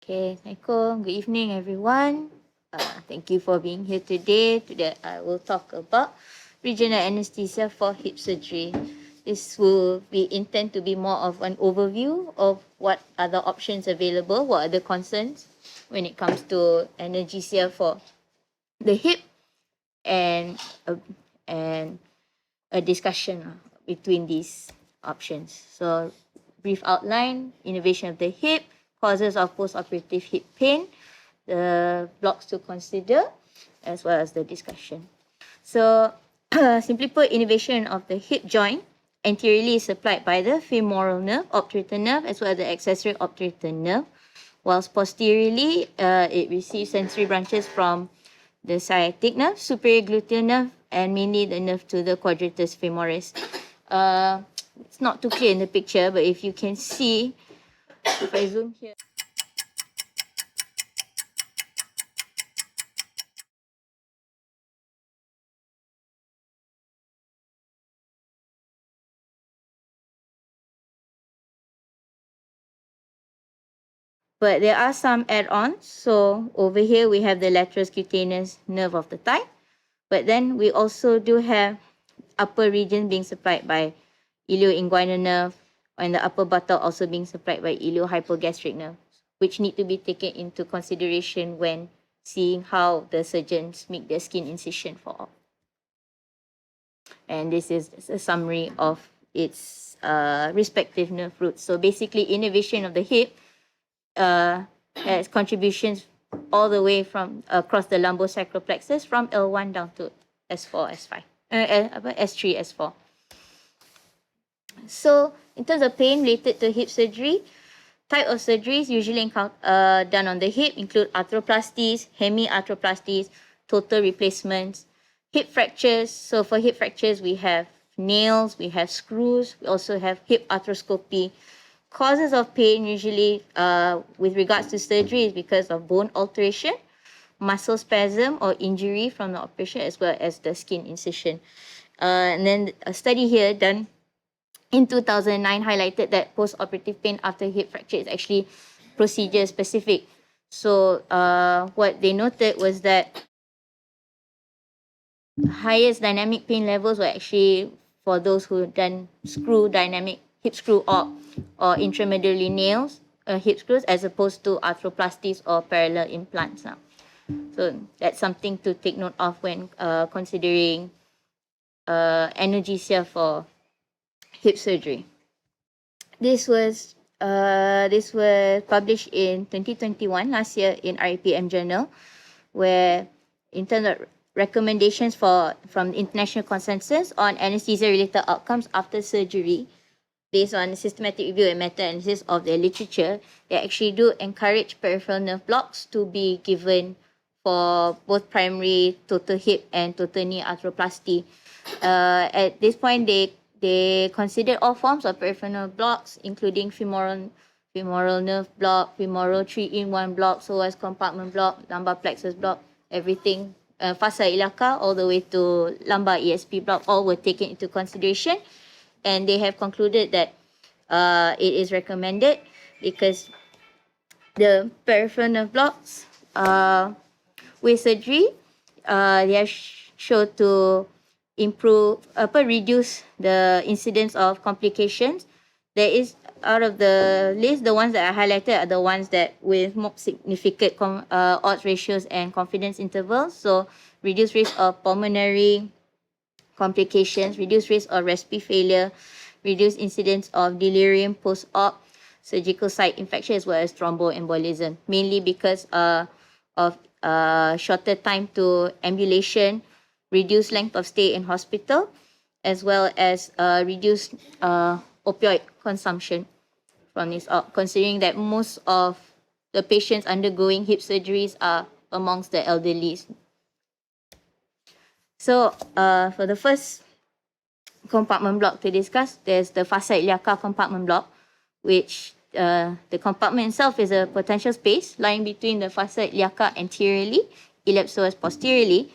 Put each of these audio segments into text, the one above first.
Okay, Assalamualaikum. Good evening, everyone. Thank you for being here today. Today, I will talk about regional anesthesia for hip surgery. This will be intend to be more of an overview of what are the options available, what are the concerns when it comes to anesthesia for the hip, and a discussion between these options. So, brief outline: innervation of the hip, causes of post-operative hip pain, the blocks to consider, as well as the discussion. So, simply put, innervation of the hip joint anteriorly is supplied by the femoral nerve, obturator nerve, as well as the accessory obturator nerve, whilst posteriorly it receives sensory branches from the sciatic nerve, superior gluteal nerve, and mainly the nerve to the quadratus femoris. It's not too clear in the picture, but if you can see, if I zoom here. But there are some add-ons. So over here, we have the lateral cutaneous nerve of the thigh. But then we also do have upper region being supplied by ilioinguinal nerve, and the upper buttock also being supplied by iliohypogastric nerve, which need to be taken into consideration when seeing how the surgeons make their skin incision for all. And this is a summary of its respective nerve roots. So basically, innervation of the hip has contributions all the way from across the lumbosacral plexus from L1 down to S4, S5, S3, S4. So in terms of pain related to hip surgery, type of surgeries usually done on the hip include arthroplasties, hemiarthroplasties, total replacements, hip fractures. So for hip fractures, we have nails, we have screws, we also have hip arthroscopy. Causes of pain usually with regards to surgery is because of bone alteration, muscle spasm or injury from the operation, as well as the skin incision. And then a study here done in 2009 highlighted that post-operative pain after hip fracture is actually procedure specific. So what they noted was that highest dynamic pain levels were actually for those who done screw dynamic hip screw op or intramedullary nails, hip screws, as opposed to arthroplasties or parallel implants. So that's something to take note of when considering analgesia for hip surgery. This was published in 2021, last year, in RAPM journal, where in terms of recommendations from the international consensus on anesthesia-related outcomes after surgery, based on systematic review and meta-analysis of the literature, they actually do encourage peripheral nerve blocks to be given for both primary total hip and total knee arthroplasty. At this point, they considered all forms of peripheral nerve blocks, including femoral nerve block, femoral 3-in-1 block, psoas compartment block, lumbar plexus block, everything, fascia iliaca all the way to lumbar ESP block, all were taken into consideration. And they have concluded that it is recommended because the peripheral nerve blocks with surgery, they are shown to reduce the incidence of complications. There is, out of the list, the ones that are highlighted are the ones that with more significant odds ratios and confidence intervals. So reduced risk of pulmonary complications, reduced risk of respiratory failure, reduced incidence of delirium post-op, surgical site infection, as well as thromboembolism, mainly because of shorter time to ambulation, reduced length of stay in hospital, as well as reduced opioid consumption from this, considering that most of the patients undergoing hip surgeries are amongst the elderly. So for the first compartment block to discuss, there's the fascia iliaca compartment block, which the compartment itself is a potential space lying between the fascia iliaca anteriorly, iliopsoas posteriorly,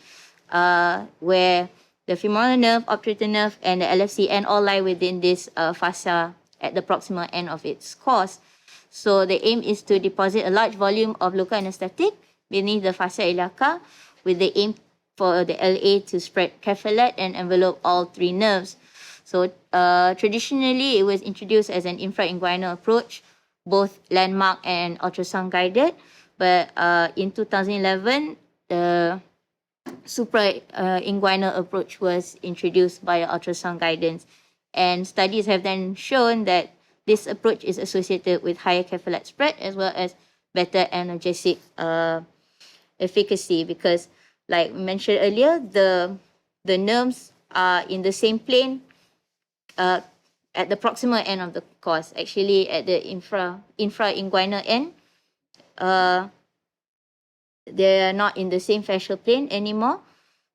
where the femoral nerve, obturator nerve, and the LFCN all lie within this fascia at the proximal end of its course. So the aim is to deposit a large volume of local anesthetic beneath the fascia iliaca with the aim for the LA to spread carefully and envelope all three nerves. So traditionally, it was introduced as an infrainguinal approach, both landmark and ultrasound guided. But in 2011, the suprainguinal approach was introduced by ultrasound guidance. And studies have then shown that this approach is associated with higher capillary spread as well as better analgesic efficacy, because like mentioned earlier, the nerves are in the same plane at the proximal end of the course. Actually, at the infrainguinal end, they are not in the same fascial plane anymore.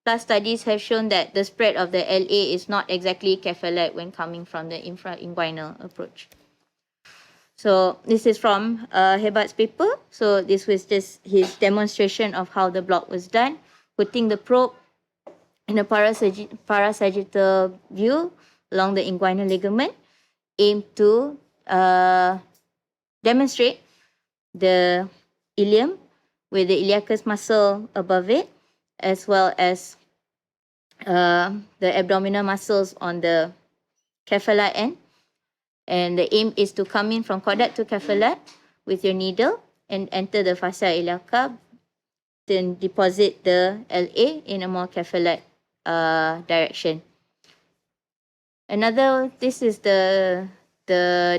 Plus, studies have shown that the spread of the LA is not exactly capillary when coming from the infrainguinal approach. So this is from Hebat's paper. So this was just his demonstration of how the block was done, putting the probe in a parasagittal view along the inguinal ligament, aimed to demonstrate the ilium with the iliacus muscle above it, as well as the abdominal muscles on the capilla end. And the aim is to come in from caudate to capilla with your needle and enter the fascia iliaca, then deposit the LA in a more capillary direction. This is the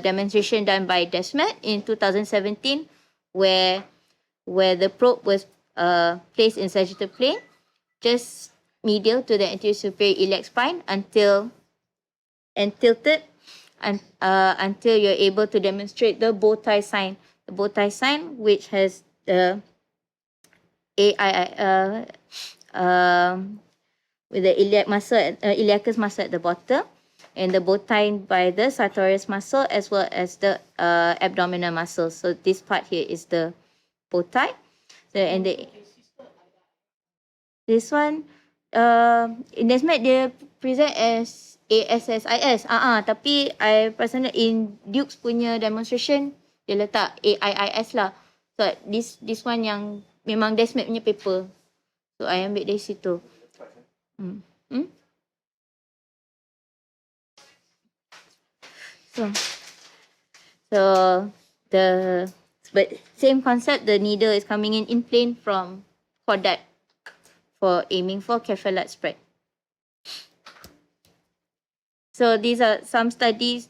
demonstration done by Desmet in 2017, where the probe was placed in sagittal plane, just medial to the anterior superior iliac spine and tilted until you're able to demonstrate the bow tie sign. The bow tie sign, which has the with the iliac muscle, iliacus muscle at the bottom, and the bow tie by the sartorius muscle as well as the abdominal muscle. So this part here is the bow tie. So and this one, in Desmet dia present as ASSIS. Tapi I personally in Duke's punya demonstration dia letak AIIS lah. So this one yang memang Desmet punya paper. So I ambil dari situ. But same concept, the needle is coming in plane from caudate for aiming for capillary spread. So these are some studies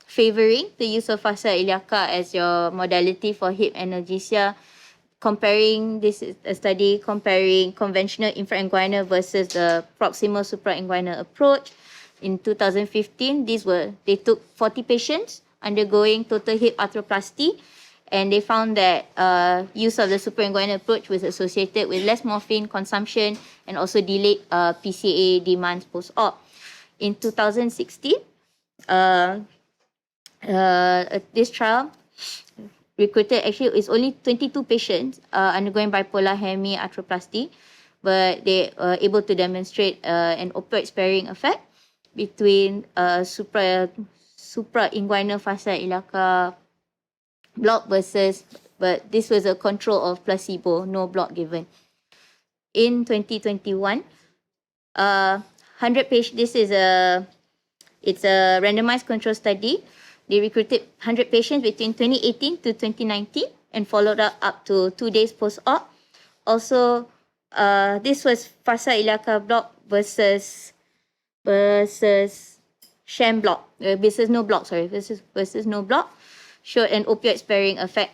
favoring the use of fascia iliaca as your modality for hip analgesia. This is a study comparing conventional infrainguinal versus the proximal suprainguinal approach. In 2015, they took 40 patients undergoing total hip arthroplasty, and they found that use of the suprainguinal approach was associated with less morphine consumption and also delayed PCA demands post-op. In 2016, this trial recruited, actually it's only 22 patients undergoing bipolar hemiarthroplasty, but they were able to demonstrate an opioid sparing effect between suprainguinal fascia iliaca block but this was a control of placebo, no block given. In 2021, 100 patients, it's a randomized control study. They recruited 100 patients between 2018 to 2019 and followed up to 2 days post-op. Also, this was fascia iliaca block versus sham block, versus no block, showed an opioid sparing effect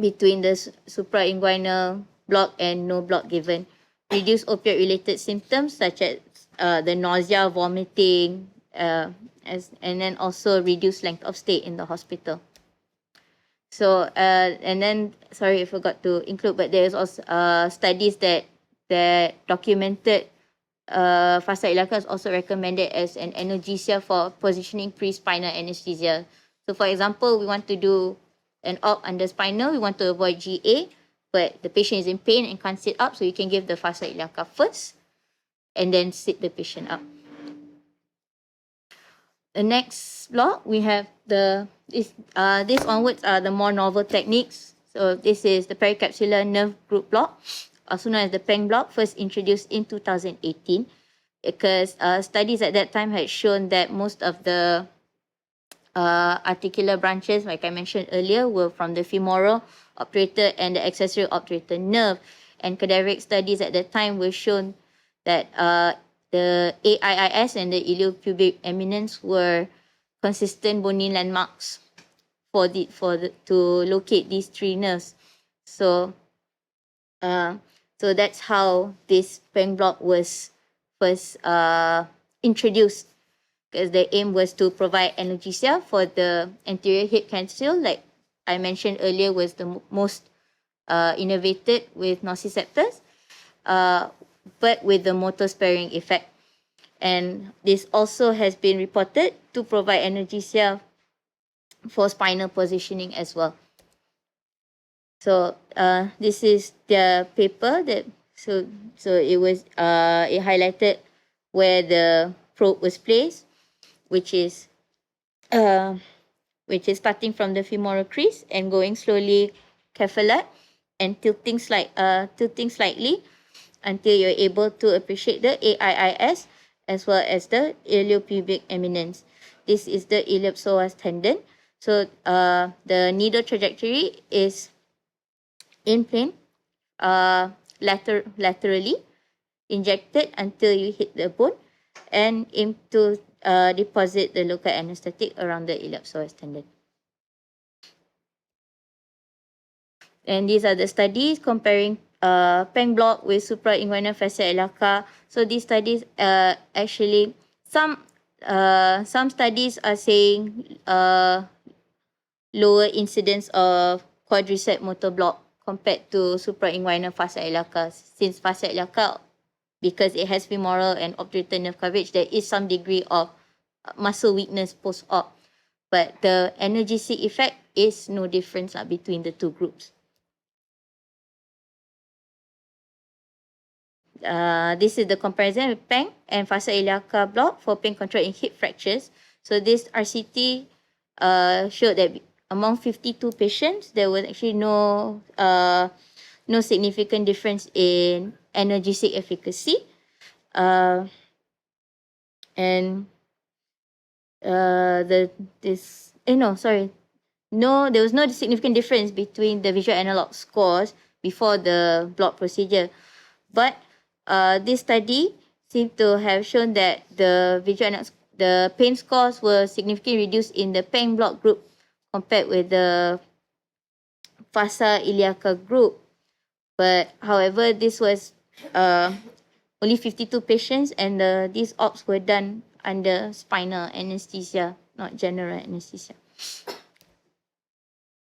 between the suprainguinal block and no block given. Reduced opioid-related symptoms such as the nausea, vomiting, and then also reduced length of stay in the hospital. So, and then, sorry, I forgot to include, but there's also studies that documented fascia iliaca is also recommended as an analgesia for positioning pre-spinal anesthesia. So, for example, we want to do an op under spinal, we want to avoid GA, but the patient is in pain and can't sit up, so you can give the fascia iliaca first and then sit the patient up. The next block, we have this onwards are the more novel techniques. So this is the pericapsular nerve group block, also known as the PENG block, first introduced in 2018, because studies at that time had shown that most of the articular branches, like I mentioned earlier, were from the femoral obturator and the accessory obturator nerve. And cadaveric studies at that time were shown that the AIIS and the iliopubic eminence were consistent bony landmarks to locate these three nerves. So that's how this PENG block was first introduced, because the aim was to provide analgesia for the anterior head capsule, like I mentioned earlier, was the most innovated with nociceptors, but with the motor sparing effect. And this also has been reported to provide analgesia for spinal positioning as well. So this is the paper that so it was it highlighted where the probe was placed, which is starting from the femoral crease and going slowly cephalad and tilting slightly until you're able to appreciate the AIIS as well as the iliopubic eminence. This is the iliopsoas tendon. So the needle trajectory is in plane, laterally injected until you hit the bone, and aim to deposit the local anesthetic around the iliopsoas tendon. And these are the studies comparing PENG block with suprainguinal fascia iliaca. So these studies actually, some studies are saying lower incidence of quadricep motor block compared to suprainguinal fascia iliaca. Since fascia iliaca, because it has femoral and obturator nerve coverage, there is some degree of muscle weakness post-op. But the analgesic effect is no difference between the two groups. This is the comparison with PENG and fascia iliaca block for pain control in hip fractures. So this RCT showed that among 52 patients, there was actually no significant difference in analgesic efficacy. There was no significant difference between the visual analog scores before the block procedure. But this study seemed to have shown that the pain scores were significantly reduced in the PENG block group compared with the fascia iliaca group. But however, this was only 52 patients, and these ops were done under spinal anesthesia, not general anesthesia.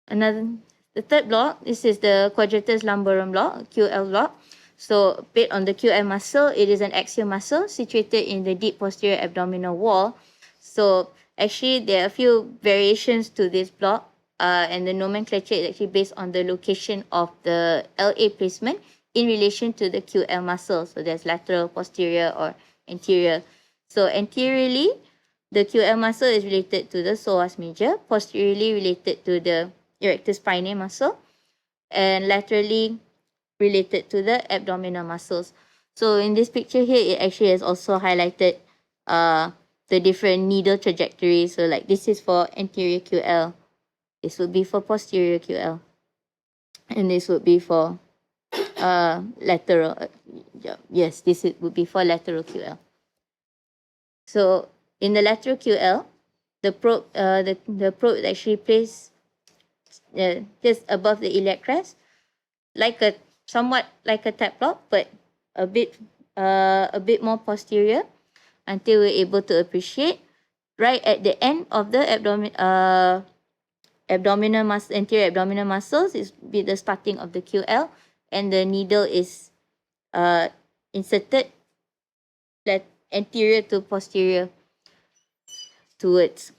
The third block, this is the quadratus lumborum block, QL block. So based on the QL muscle, it is an axial muscle situated in the deep posterior abdominal wall. So actually, there are a few variations to this block, and the nomenclature is actually based on the location of the LA placement in relation to the QL muscle. So there's lateral, posterior, or anterior. So anteriorly, the QL muscle is related to the psoas major, posteriorly related to the erector spinae muscle, and laterally related to the abdominal muscles. So in this picture here, it actually has also highlighted the different needle trajectories. So like this is for anterior QL. This would be for posterior QL. And this would be for lateral. Yes, this would be for lateral QL. So in the lateral QL, the probe is actually placed just above the iliac crest, somewhat like a tap block, but a bit more posterior, until we're able to appreciate right at the end of the anterior abdominal muscles is be the starting of the QL, and the needle is inserted anterior to posterior towards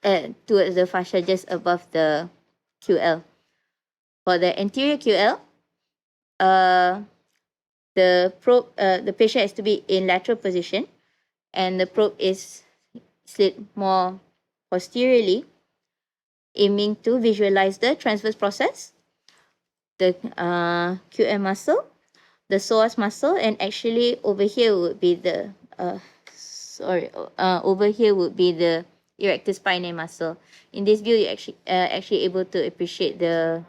the fascia just above the QL. For the anterior QL, the probe, the patient has to be in lateral position, and the probe is slit more posteriorly, aiming to visualize the transverse process, the QM muscle, the psoas muscle, and actually over here would be the over here would be the erector spinae muscle. In this view, you actually able to appreciate the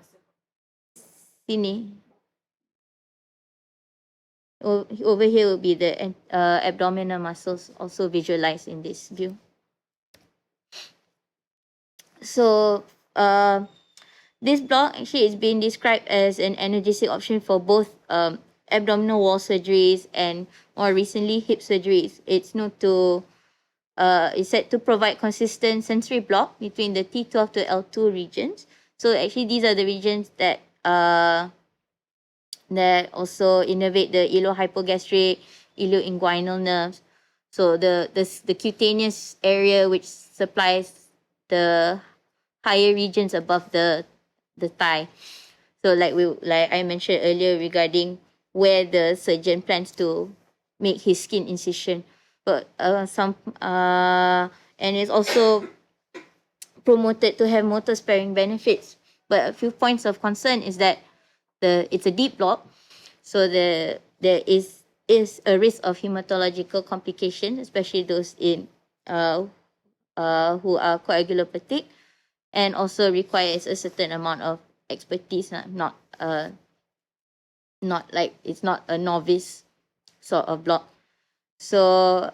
over here will be the abdominal muscles also visualized in this view. So this block actually is being described as an analgesic option for both abdominal wall surgeries and more recently hip surgeries. It's said to provide consistent sensory block between the T12 to L2 regions. So actually these are the regions that also innervate the iliohypogastric, ilioinguinal nerves. So the cutaneous area which supplies the higher regions above the thigh. So like I mentioned earlier regarding where the surgeon plans to make his skin incision. But and it's also promoted to have motor sparing benefits. But a few points of concern is that it's a deep block, so there is a risk of hematological complications, especially those in who are coagulopathic, and also requires a certain amount of expertise, not like it's not a novice sort of block. So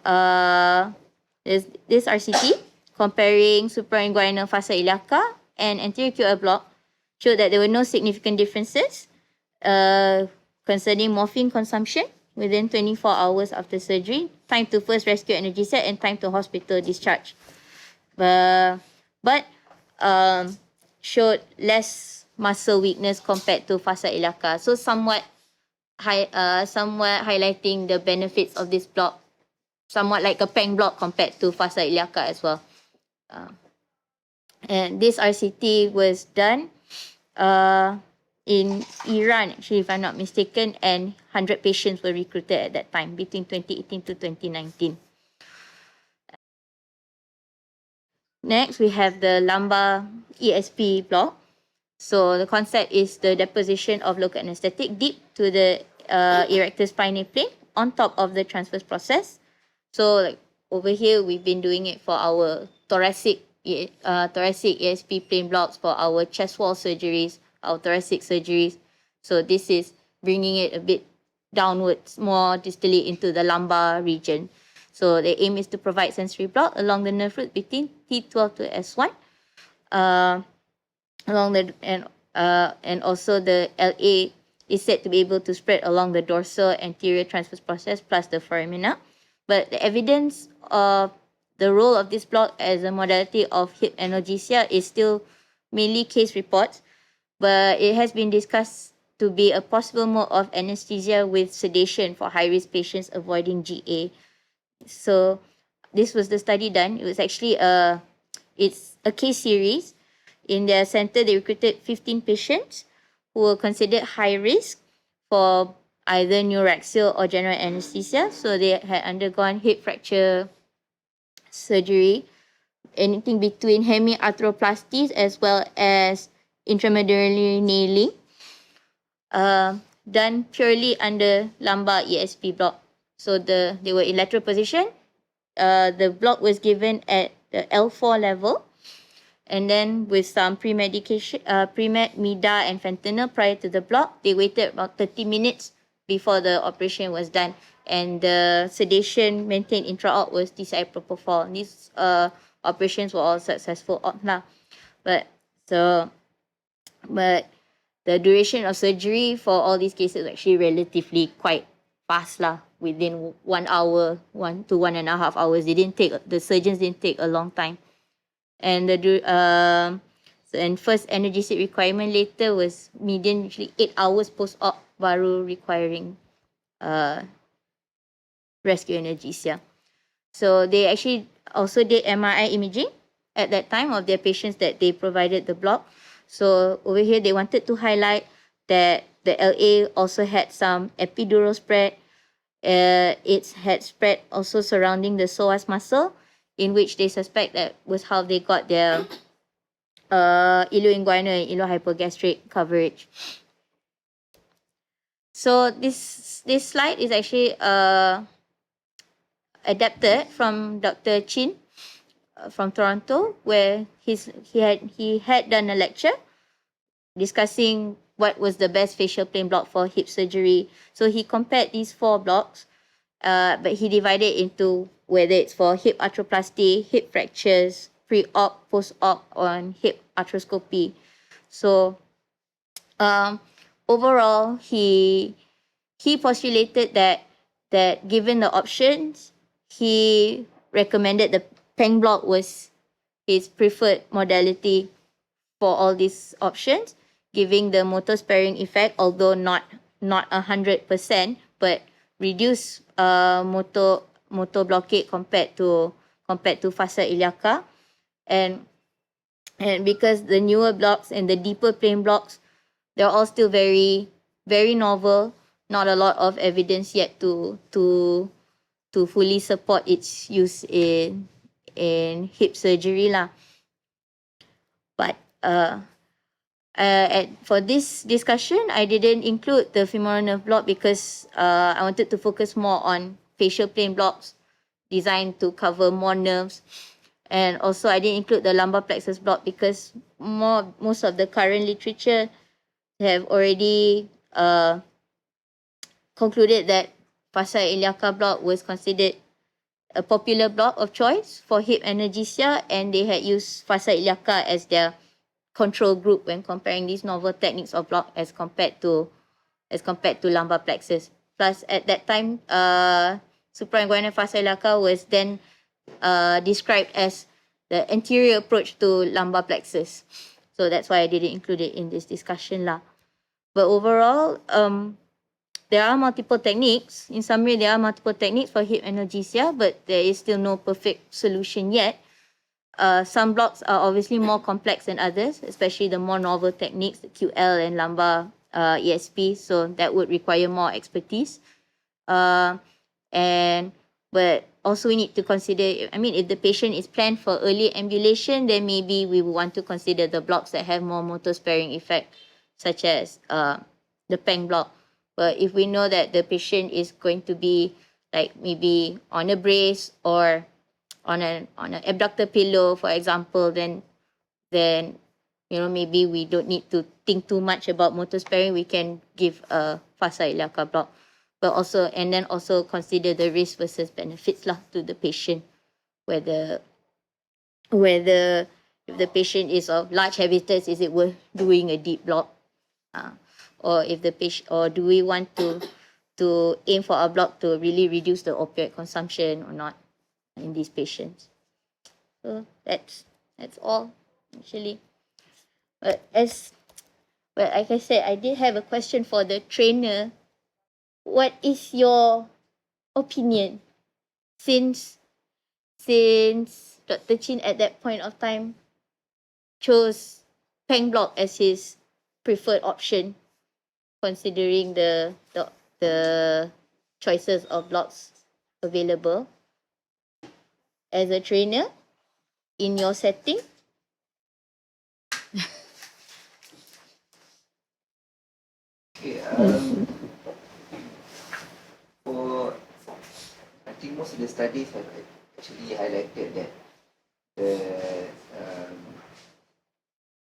there's this RCT comparing suprainguinal fossa iliaca and anterior QL block showed that there were no significant differences concerning morphine consumption within 24 hours after surgery, time to first rescue analgesia, and time to hospital discharge. But showed less muscle weakness compared to fossa iliaca. So somewhat highlighting the benefits of this block, somewhat like a PENG block compared to fossa iliaca as well. And this RCT was done in Iran, actually, if I'm not mistaken, and 100 patients were recruited at that time between 2018 to 2019. Next, we have the lumbar ESP block. So the concept is the deposition of local anesthetic deep to the erector spinae plane on top of the transverse process. So like over here, we've been doing it for our thoracic ESP plane blocks, for our chest wall surgeries, our thoracic surgeries. So this is bringing it a bit downwards, more distally into the lumbar region. So the aim is to provide sensory block along the nerve root between T12 to S1, and also the LA is said to be able to spread along the dorsal anterior transverse process plus the foramina. But the evidence of the role of this block as a modality of hip analgesia is still mainly case reports, but it has been discussed to be a possible mode of anesthesia with sedation for high-risk patients avoiding GA. So this was the study done. It was actually it's a case series. In their center, they recruited 15 patients who were considered high risk for either neuraxial or general anesthesia. So they had undergone hip fracture surgery, anything between hemiarthroplasties as well as intramedullary nailing, done purely under lumbar ESP block. So they were in lateral position. The block was given at the L4 level, and then with some pre-medication, pre-med, mida, and fentanyl prior to the block. They waited about 30 minutes before the operation was done, and the sedation maintained intra-op was TCI propofol. These operations were all successful. But the duration of surgery for all these cases was actually relatively quite fast within 1 hour, 1 to 1.5 hours. The surgeons didn't take a long time. And and first analgesic requirement later was median usually 8 hours post-op baru requiring rescue analgesia. So they actually also did MRI imaging at that time of their patients that they provided the block. So over here, they wanted to highlight that the LA also had some epidural spread. It had spread also surrounding the psoas muscle, in which they suspect that was how they got their ileoinguinal and ileohypogastric coverage. So this slide is actually adapted from Dr. Chin from Toronto, where he had done a lecture discussing what was the best facial plane block for hip surgery. So he compared these 4 blocks, but he divided into whether it's for hip arthroplasty, hip fractures, pre-op, post-op, on hip arthroscopy. So overall, he postulated that given the options, he recommended the PENG block was his preferred modality for all these options, giving the motor sparing effect, although not 100%, but reduce motor blockade compared to fascia iliaca, and because the newer blocks and the deeper plane blocks, they're all still very, very novel. Not a lot of evidence yet to fully support its use in hip surgery lah. But for this discussion, I didn't include the femoral nerve block because I wanted to focus more on facial plane blocks designed to cover more nerves. And also I didn't include the lumbar plexus block because most of the current literature have already concluded that fascia iliaca block was considered a popular block of choice for hip analgesia, and they had used fascia iliaca as their control group when comparing these novel techniques of block as compared to lumbar plexus. Plus, at that time, suprainguinal fascia iliaca was then described as the anterior approach to lumbar plexus. So that's why I didn't include it in this discussion lah. But overall, there are multiple techniques. In summary, there are multiple techniques for hip analgesia, but there is still no perfect solution yet. Some blocks are obviously more complex than others, especially the more novel techniques, the QL and lumbar ESP. So that would require more expertise. But also we need to consider, if the patient is planned for early ambulation, then maybe we would want to consider the blocks that have more motor sparing effect, such as the PENG block. But if we know that the patient is going to be like maybe on a brace or on an abductor pillow, for example, then maybe we don't need to think too much about motor sparing. We can give a fascia iliaca block, but also consider the risk versus benefits lah to the patient, whether if the patient is of large habitus, is it worth doing a deep block? Or if the patient, or do we want to aim for a block to really reduce the opioid consumption or not in these patients? So that's all actually. But like I said, I did have a question for the trainer. What is your opinion, since Dr. Chin at that point of time chose PENG block as his preferred option, considering the choices of blocks available? As a trainer in your setting? Okay, I think most of the studies have actually highlighted that the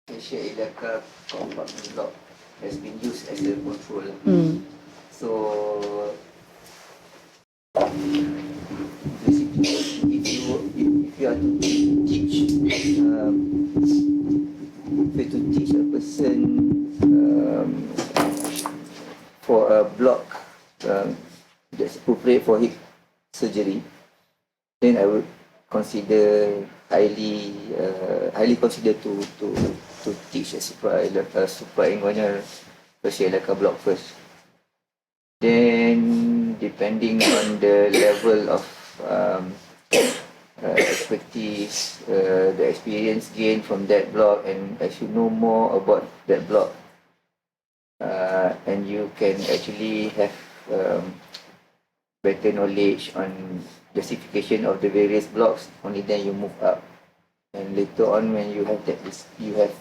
fascia iliaca compartment block has been used as a control. So basically, if you are to teach a person for a block that's appropriate for hip surgery, then I would consider highly consider to teach a suprainguinal fascia iliaca block first. Then, depending on the level of expertise, the experience gained from that block, and as you know more about that block, and you can actually have better knowledge on classification of the various blocks, only then you move up. And later on, when you have that, you have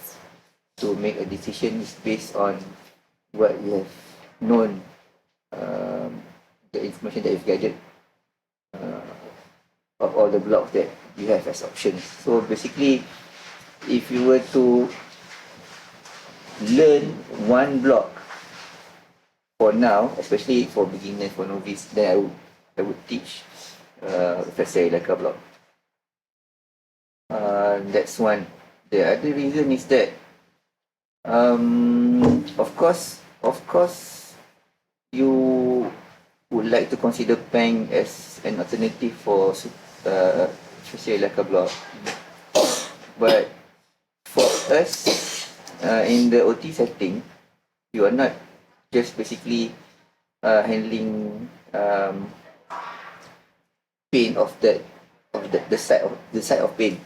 to make a decision based on what you have known, the information that you've gathered of all the blocks that you have as options. So basically, if you were to learn one block for now, especially for beginners, for novice, then I would teach FICB like a block. That's one. The other reason is that, of course, you would like to consider PENG as an alternative for FICB like a block. But for us, in the OT setting, you are not just basically handling pain of the side of pain.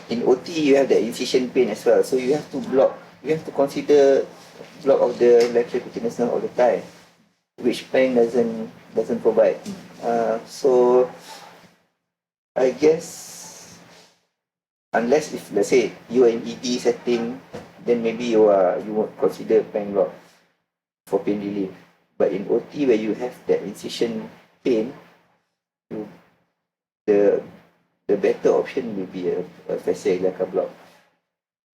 In OT, you have the incision pain as well, so you have to consider block of the lateral cutaneous nerve all the time, which PENG doesn't provide. So I guess, unless if let's say you are in ED setting, then maybe you won't consider PENG block for pain relief. But in OT, where you have that incision pain, the better option will be a FICB like a block.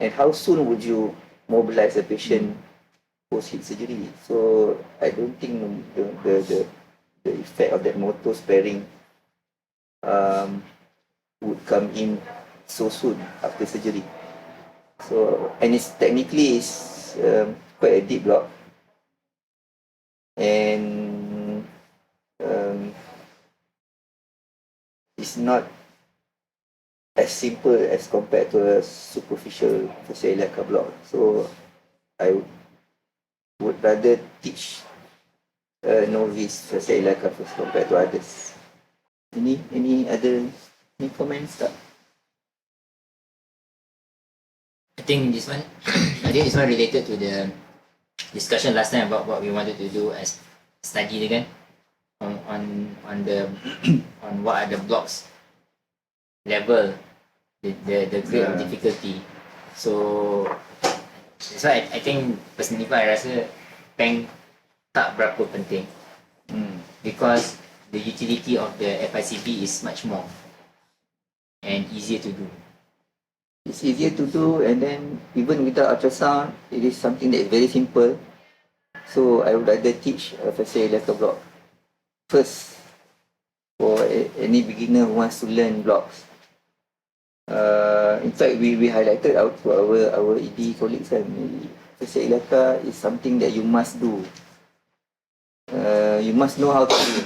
And how soon would you mobilize a patient post hip surgery? So I don't think the effect of that motor sparing would come in so soon after surgery. So, and it's technically quite a deep block, and it's not as simple as compared to a superficial FICB like a block. So I would rather teach a novice FICB like a first compared to others. Any other comments? I think this one related to the discussion last time about what we wanted to do as study again on what are the blocks level, the grade of difficulty. So that's why I think personally I rasa PENG tak berapa penting, because the utility of the FICB is much more and easier to do. It's easier to do, and then even without ultrasound, it is something that is very simple. So I would rather teach a FICB like a block first for any beginner who wants to learn blocks. In fact, we highlighted out to our ED colleagues, and FICB like a is something that you must do. You must know how to do.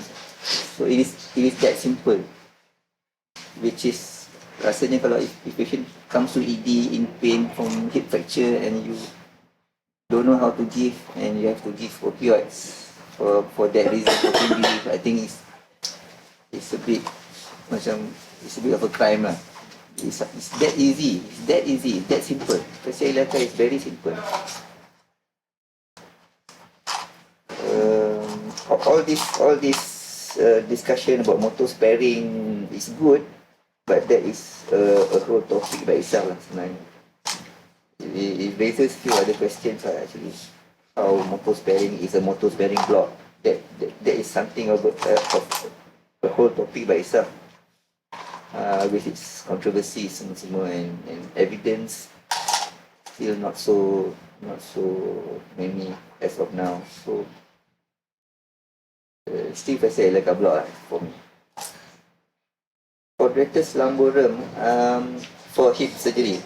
So it is that simple, which is rasanya kalau if patient comes to ED in pain from hip fracture and you don't know how to give, and you have to give opioids for that reason, for pain relief, I think it's a bit of a crime lah. It's that easy, it's that simple. FICB like a is very simple. All this discussion about motor sparing is good, but that is a whole topic by itself sebenarnya. It raises few other questions actually. How motor sparing is a motor sparing block. That is something of a whole topic by itself, with its controversies semua and evidence still not so many as of now. So still FICB like a block for me. Quadratus lumborum for hip surgery.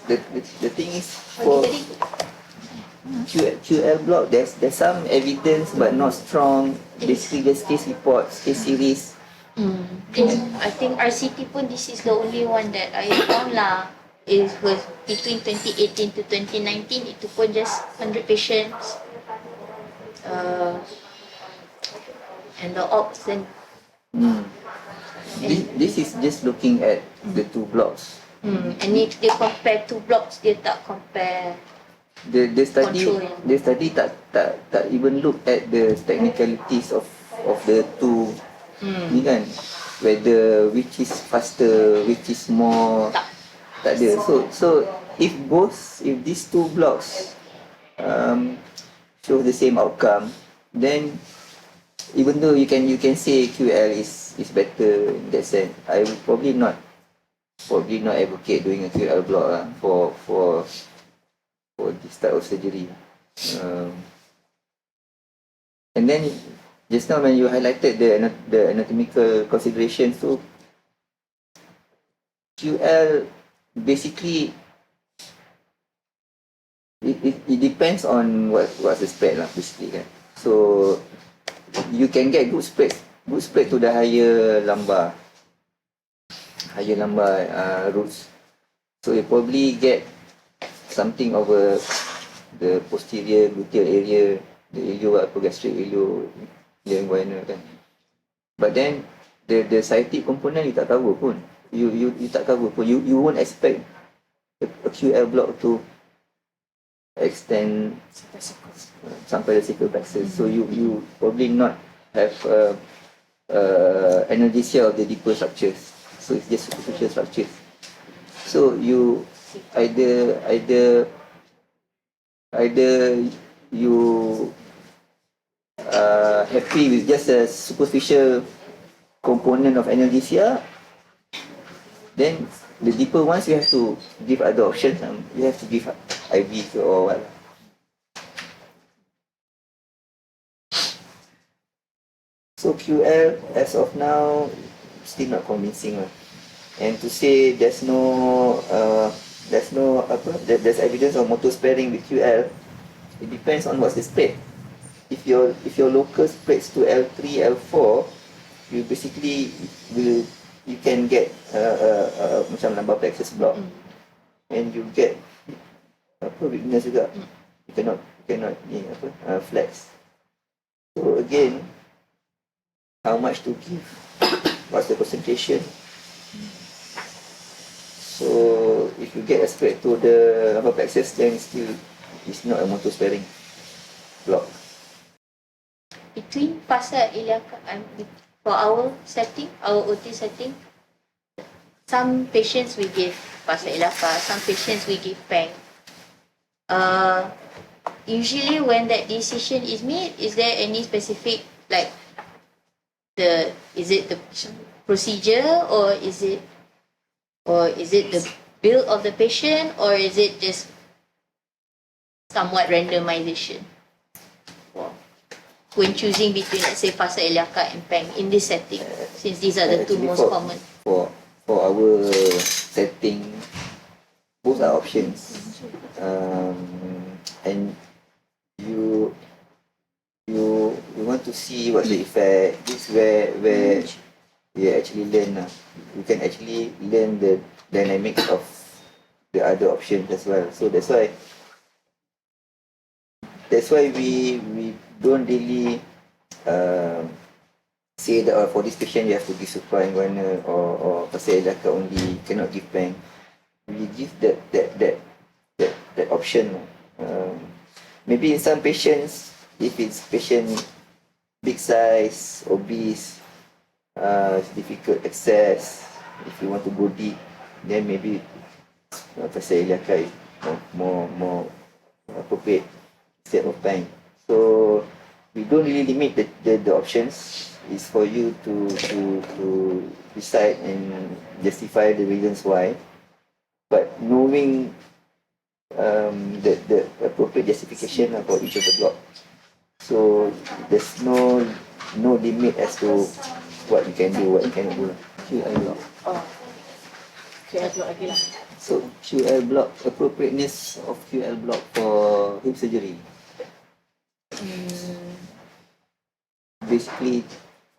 The thing is, for QL block, there's some evidence but not strong. Basically, there's case reports, case series. I think RCT pun, this is the only one that I found lah. It was between 2018 to 2019. Itu pun just 100 patients. And the ops then. This is just looking at the two blocks. And if they compare two blocks, dia tak compare. The study tak even look at the technicalities of of the two ni kan, whether which is faster, which is more, tak ada. So if these two blocks show the same outcome, then even though you can say QL is better in that sense, I will probably not advocate doing a QL block for this type of surgery. And then just now when you highlighted the anatomical considerations, so QL basically it depends on what's the spread lah basically kan. So you can get good spread to the higher lumbar roots. So you probably get something over the posterior gluteal area, the iliogastric ilioinguinal kan. But then the sciatic component you tak cover pun. You tak cover pun. You won't expect a QL block to extend sampai the sacral plexus. So you probably not have analgesia of the deeper structures. So it's just superficial structures. So you either you are happy with just a superficial component of analgesia, then the deeper ones you have to give other options. You have to give IV or what. So QL as of now still not convincing lah. And to say there's evidence of motor sparing with QL, it depends on what's the spread. If your local spreads to L3, L4, you basically you can get macam lumbar plexus block, and you get weakness juga. You cannot flex. So again, how much to give? What's the concentration? So if you get a spread to the lumbar plexus, then still it's not a motor sparing block. Between fascia iliaca and for our setting, our OT setting, some patients we give fascia iliaca, some patients we give PENG. Usually when that decision is made, is there any specific is it the procedure or is it the build of the patient, or is it just somewhat randomization when choosing between, let's say, fascia iliaca and PENG in this setting, since these are the two most common? For our setting, both are options, and you want to see what's the effect. This is where you actually learn. You can actually learn the dynamics of the other options as well. So that's why we don't really say that for this patient you have to give suprainguinal or fascia iliaca only, cannot give PENG. We give that option. Maybe in some patients, if it's patient big size, obese, it's difficult access, if you want to go deep, then maybe fascia iliaca is more appropriate instead of PENG. So we don't really limit the options. It's for you to decide and justify the reasons why. But knowing the appropriate justification for each of the block. So there's no limit as to what you can do, what you cannot do. QL block. QL block lagi lah. So QL block, appropriateness of QL block for hip surgery. Basically,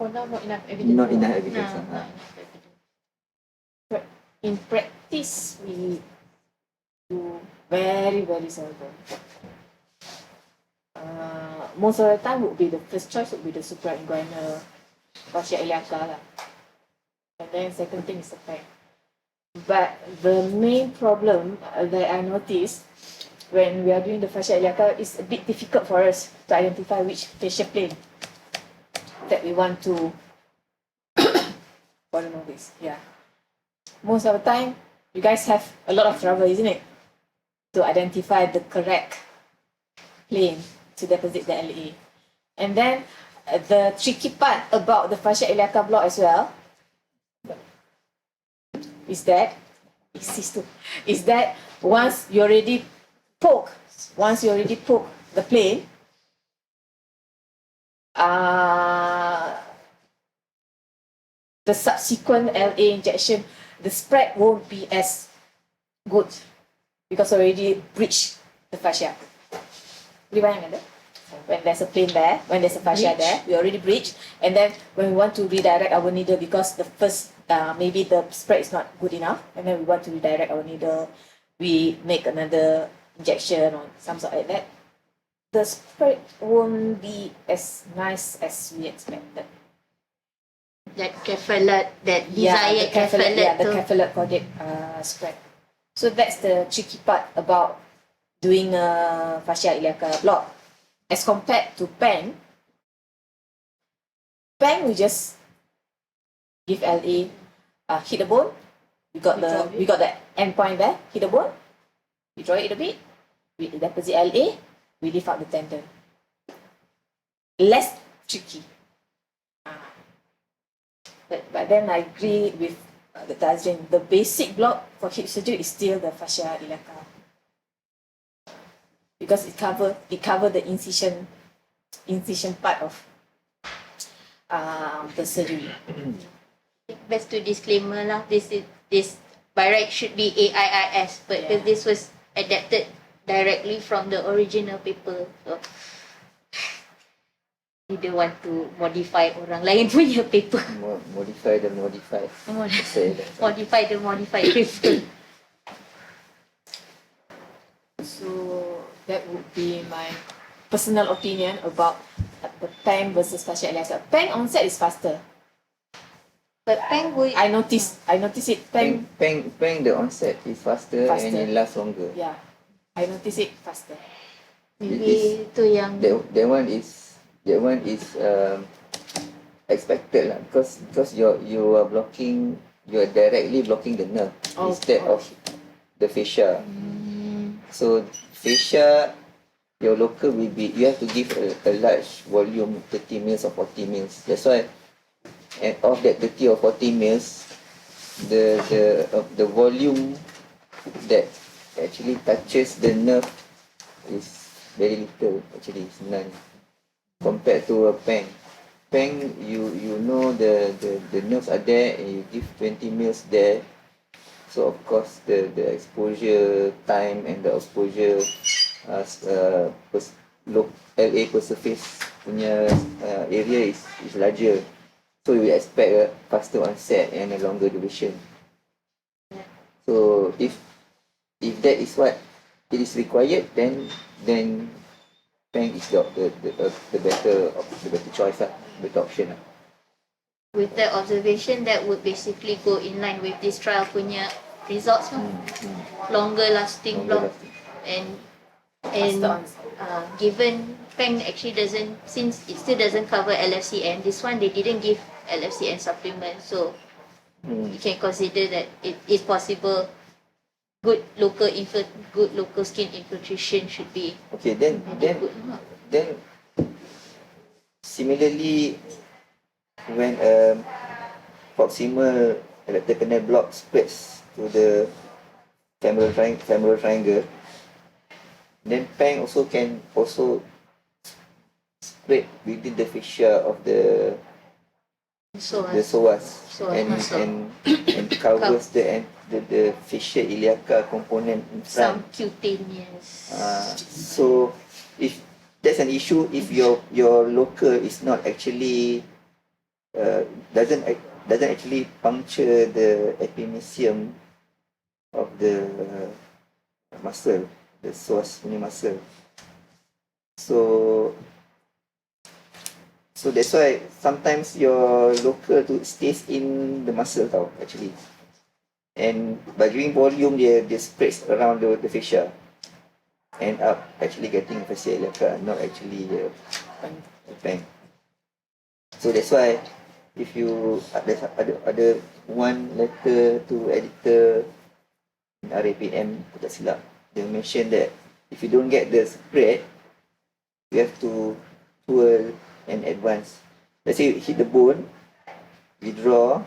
For now, not enough evidence. not enough evidence. Not enough evidence. But in practice, we do very, very seldom. Most of the time would be the first choice would be the suprainguinal fascia iliaca lah. And then second thing is the PENG. But the main problem that I noticed when we are doing the fascia iliaca is a bit difficult for us to identify which fascia plane that we want to want to know this. Yeah. Most of the time, you guys have a lot of trouble, isn't it? To identify the correct plane to deposit the LA. And then the tricky part about the fascia iliaca block as well is that once you already poke the plane, the subsequent LA injection, the spread won't be as good because already breached the fascia. When there's a plane there, when there's a fascia there, we already breached. And then when we want to redirect our needle because the first, maybe the spread is not good enough, and then we want to redirect our needle, we make another injection or some sort like that. The spread won't be as nice as we expected. That cephaloid, that desired cephaloid. Yeah, the cephaloid caudate spread. So that's the tricky part about doing a fascia iliaca block. As compared to PENG, we just give LA, hit the bone. We got the end point there. Hit the bone. We draw it a bit. We deposit LA. We lift out the tendon. Less tricky. But then I agree with the Tazrin. The basic block for hip surgery is still the fascia iliaca. Because it cover the incision part of the surgery. Best to disclaimer lah. This by right should be AIIS, but because this was adapted directly from the original paper, so we don't want to modify orang lain punya paper. Modify the modified. Modify the modified paper. So that would be my personal opinion about the PENG versus fascia iliaca. PENG onset is faster. But PENG would... I notice it. PENG The onset is faster and it lasts longer. Yeah, I notice it faster. Maybe tu yang... That one is expected lah, because you are directly blocking the nerve instead of the fascia. So fascia, your local will be, you have to give a large volume, 30 mils or 40 mils. That's why, and of that 30 or 40 mils, the volume that actually touches the nerve is very little. Actually, it's none compared to a PENG. PENG, you know the nerves are there, and you give 20 mils there. So of course the exposure time and the exposure LA per surface punya area is larger. So you expect a faster onset and a longer duration. So if that is what it is required, then PENG is the better choice lah, better option lah. With that observation, that would basically go in line with this trial punya results, longer lasting block, and given PENG actually doesn't, since it still doesn't cover LFCN, this one they didn't give LFCN supplement, so you can consider that it is possible. Good local skin infiltration should be okay. Then similarly, when proximal erector canal block spreads to the femoral triangle, then PENG also can spread within the fascia of the psoas and covers the fascia iliaca component in front. some cutaneous. So if that's an issue, if your local is not actually doesn't actually puncture the epimysium of the muscle, the psoas punya muscle. So that's why sometimes your local stays in the muscle tau, actually. And by giving volume, they spreads around the fascia, end up actually getting fascia iliaca, not actually a PENG. So that's why if you ada one letter to editor in RAPM, tak silap, they mention that if you don't get the spread, you have to twirl and advance. Let's say you hit the bone, withdraw,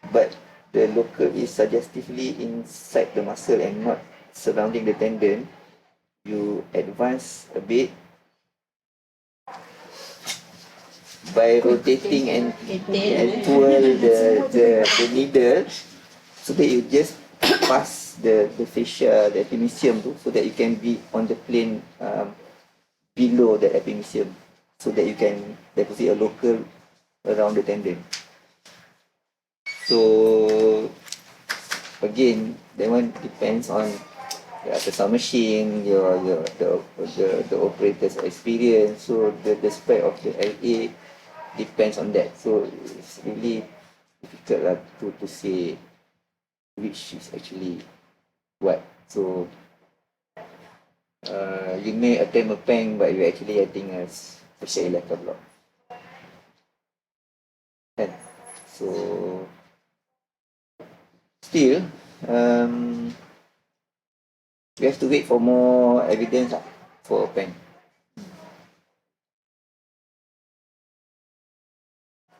but the local is suggestively inside the muscle and not surrounding the tendon. You advance a bit by rotating and twirl the needle so that you just pass the fascia, the epimysium tu, so that you can be on the plane below the epimysium, so that you can deposit a local around the tendon. So again, that one depends on the ultrasound machine, the operator's experience. So the spec of the LA depends on that. So it's really difficult to say which is actually what. So you may attempt a PENG, but you're actually getting a special electro block. And so still, we have to wait for more evidence for PENG.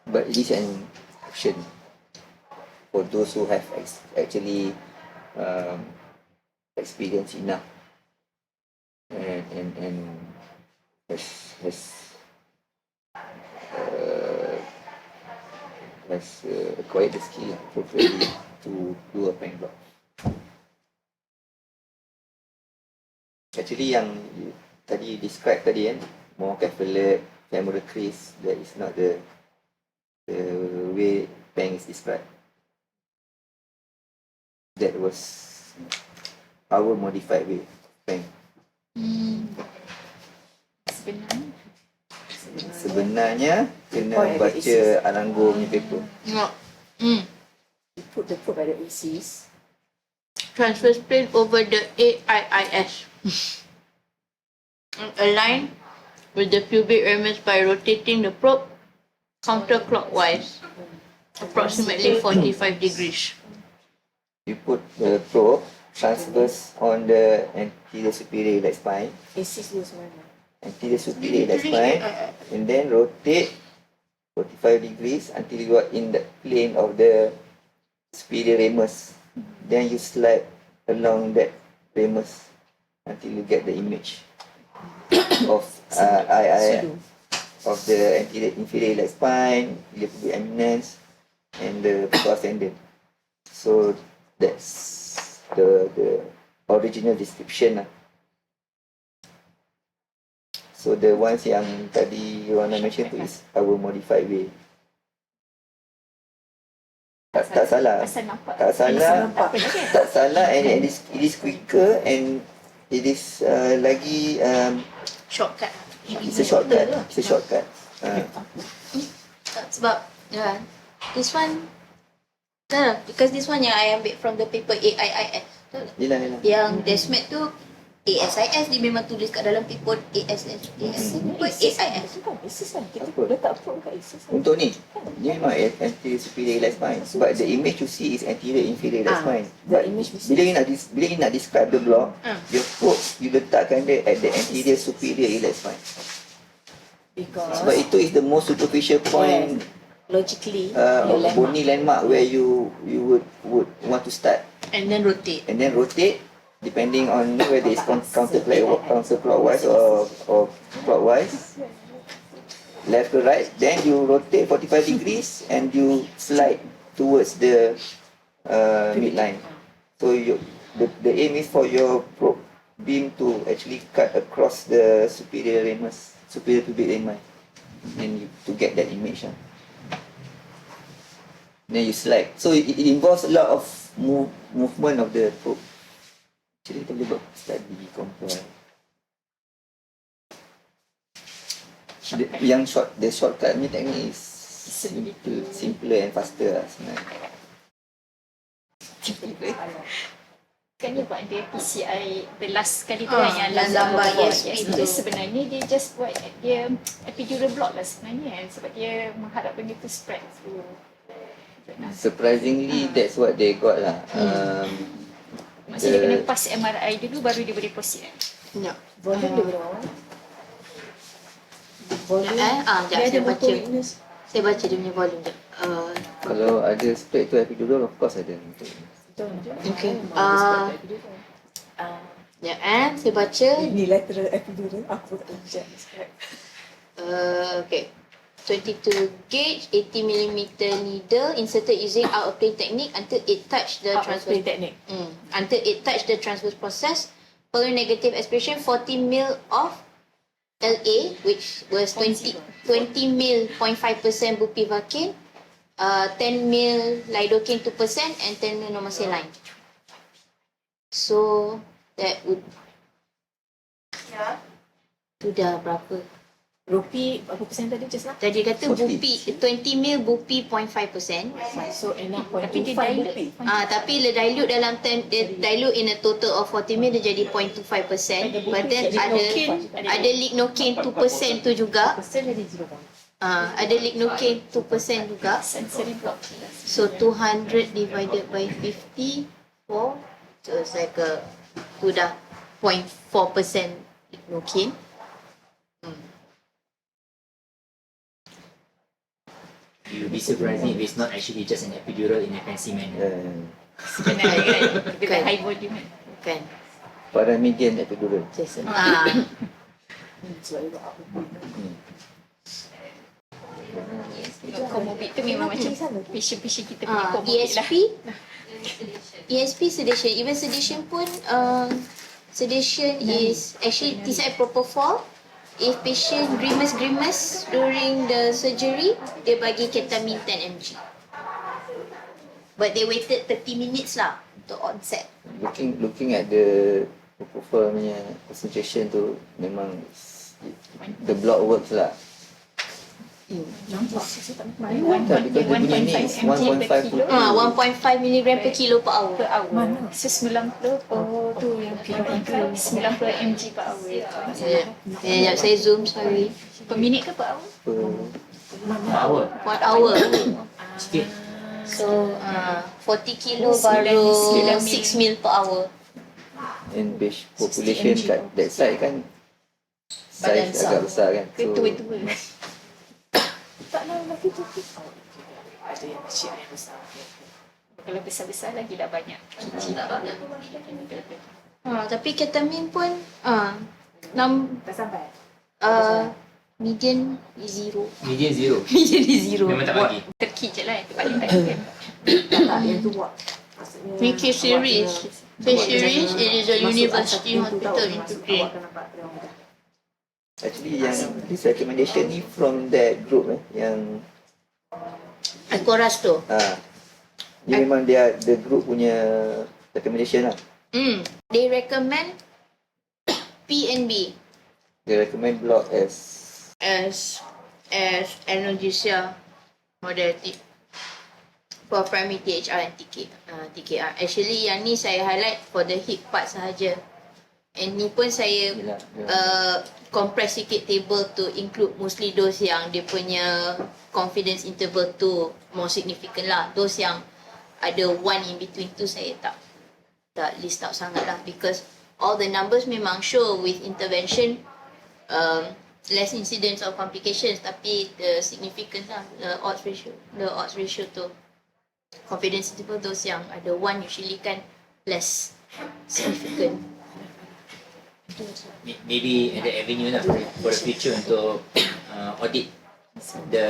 But it is an option for those who have actually experience enough and has acquired the skill appropriately to do a PENG block. Actually, yang tadi describe tadi kan, more capillate, femoral crease, that is not the way PENG is described. That was our modified way of PENG. Sebenarnya kena baca Arango punya paper. You put the probe at the ACs. Transfer plane over the AIIS. Align with the pubic ramus by rotating the probe counterclockwise, approximately 45 degrees. You put the probe transverse on the anterior superior iliac spine, ACs dia sebenarnya. anterior superior iliac spine, and then rotate 45 degrees until you are in the plane of the superior ramus. Then you slide along that ramus until you get the image of of the anterior inferior iliac spine, iliac pubic eminence, and the psoas tendon. So that's the original description lah. So the ones yang tadi Ruhana mention tu is our modified way. Tak salah. Tak salah, and it is quicker and it is lagi Shortcut. it's a shortcut. It's a shortcut. Sebab this one because this one yang I ambil from the paper AIIS. Yelah. Yang Desmet tu ASIS, dia memang tulis kat dalam paper AIS. ACs kan. Kita letak probe kat ACs. Untuk ni, dia memang anterior superior iliac spine. But the image you see is anterior inferior iliac spine. The image Bila you nak describe the block, your probe you letakkan dia at the anterior superior iliac spine. Because Sebab itu is the most superficial point, logically, bony landmark where you would want to start. And then rotate. And then rotate depending on whether it's counterclockwise or clockwise, left to right. Then you rotate 45 degrees and you slide towards the midline. So the aim is for your probe beam to actually cut across the superior ramus, superior pubic rami, and to get that image. Then you slide. So it involves a lot of movement of the probe. Actually, kita boleh buat study compare. The shortcut ni teknik is simpler and faster lah sebenarnya. Kan dia buat dia PCI the last kali tu Ah, kan, yang yang last Lumbar Lumbar ESP ESP tu. sebenarnya dia just buat dia epidural block lah sebenarnya kan, sebab dia mengharap benda tu spread through. Surprisingly, that's what they got lah. Maksudnya dia kena pass MRI dulu baru dia boleh proceed kan. Ya. Volume dia berapa? Volume. Sekejap, Dia ada saya baca. motor weakness. Saya baca dia punya volume je. Kalau ada spread to epidural, of course ada. Okay. Ya, saya baca. Ini lateral epidural. Aku tak tahu cakap. Okay. 22 gauge, 80 mm needle inserted using out of plane technique until it touch the transverse. Technique. Until it touch the transverse process. Following negative aspiration, 40 ml of LA, which was 20 ml, 0.5% bupivacaine, 10 ml lidocaine 2%, and 10 ml normal saline. So that would. Sudah berapa? Rupi berapa persen tadi just now? Tadi kata 40. bupi 20 ml bupi 0.5%. So Tapi dia 6.25 dilute. rupi. Tapi le dilute dalam dilute in a total of 40 ml dia jadi 0.25%. But then ada lignocaine 2% tu juga. Persen jadi 0. Ada lignocaine 2% juga. Sensory block. So 200 divided by 54. So it's like tu dah 0.4% lignocaine. You'll be surprised if it's not actually just an epidural in a fancy manner. Sebenarnya kan, dia high volume kan. Kan? Paramedian epidural. Sebab Sebab dia buat apa pun. Comorbid tu memang macam patient-patient kita punya comorbid lah. ESP sedation. Even sedation pun sedation is actually decide proper fall. If patient grimace during the surgery, dia bagi ketamine 10 mg. But they waited 30 minutes lah untuk onset. Looking at the propofol punya concentration tu, memang the block works lah. Nampak saya tak nampak. Tak, because dia punya ni is 1.5 to 2. 1.5 mg per kilo per hour. Per hour. Mana? So 90, oh tu yang kilo 90 mg per hour. Sekejap, saya zoom, sorry. Per minit ke per hour? Per hour. 1 hour. Sikit. So 40 kilo baru 6 mil per hour. And patient population kat that side kan Badan size agak besar kan. Ke tua-tua? Taklah lelaki tu. Ada yang kecil, ada yang besar. Kalau besar-besar lagi dah banyak. Kecil tak banyak. Tapi ketamin pun Tak sampai. median is zero. Median zero. Median is zero. Memang tak bagi. Terkit je lah yang paling tak kan. Tak, yang tu buat. Maksudnya, Ni case series. Case series, it is a university hospital in Turkey. Actually yang this recommendation ni from that group yang ICAROS tu. dia memang dia the group punya recommendation lah. They recommend PNB They recommend block as analgesia modality for primary THR and TKR. Actually yang ni saya highlight for the hip part sahaja. And ni pun saya compress sikit table to include mostly those yang dia punya confidence interval tu more significant lah. Those yang ada one in between tu saya tak list out sangat lah, because all the numbers memang show with intervention less incidence of complications, tapi the significance lah, the odds ratio tu confidence interval, those yang ada one usually kan less significant. Maybe ada avenue lah for the future untuk audit the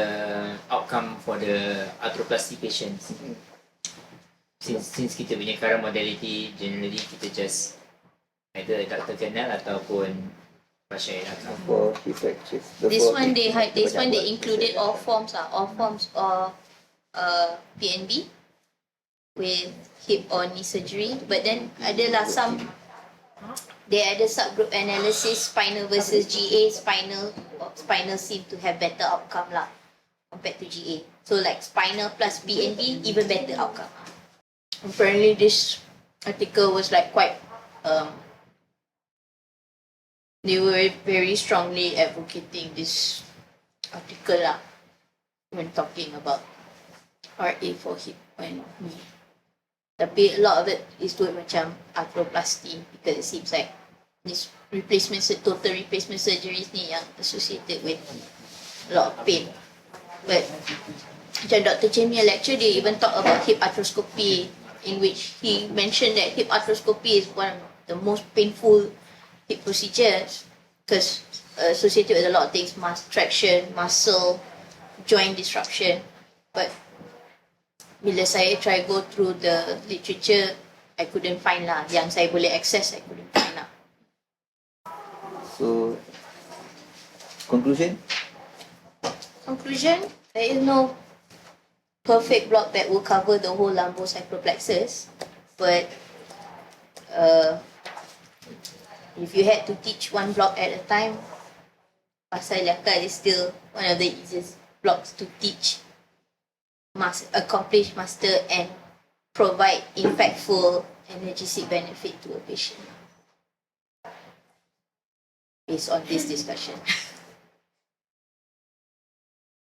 outcome for the arthroplasty patients. Since kita punya current modality, generally kita just either adductor canal ataupun fascia lata. for hip fractures. This one they included all forms of PNB with hip or knee surgery, but then adalah some there ada subgroup analysis spinal versus GA. Spinal seem to have better outcome lah compared to GA. So like spinal plus PNB even better outcome. Apparently this article was like quite, they were very strongly advocating this article lah when talking about RA for hip and knee. Tapi a lot of it is to macam arthroplasty because it seems like this total replacement surgeries ni yang associated with a lot of pain. But macam Dr. Chen punya lecture, they even talk about hip arthroscopy, in which he mentioned that hip arthroscopy is one of the most painful hip procedures because associated with a lot of things, mass traction, muscle, joint disruption. But bila saya try go through the literature, I couldn't find lah. Yang saya boleh access, I couldn't find lah. So, conclusion? Conclusion, there is no perfect block that will cover the whole lumbosacroplexus, but if you had to teach one block at a time, pasal iliaca is still one of the easiest blocks to teach, accomplish, master and provide impactful analgesic benefit to a patient based on this discussion.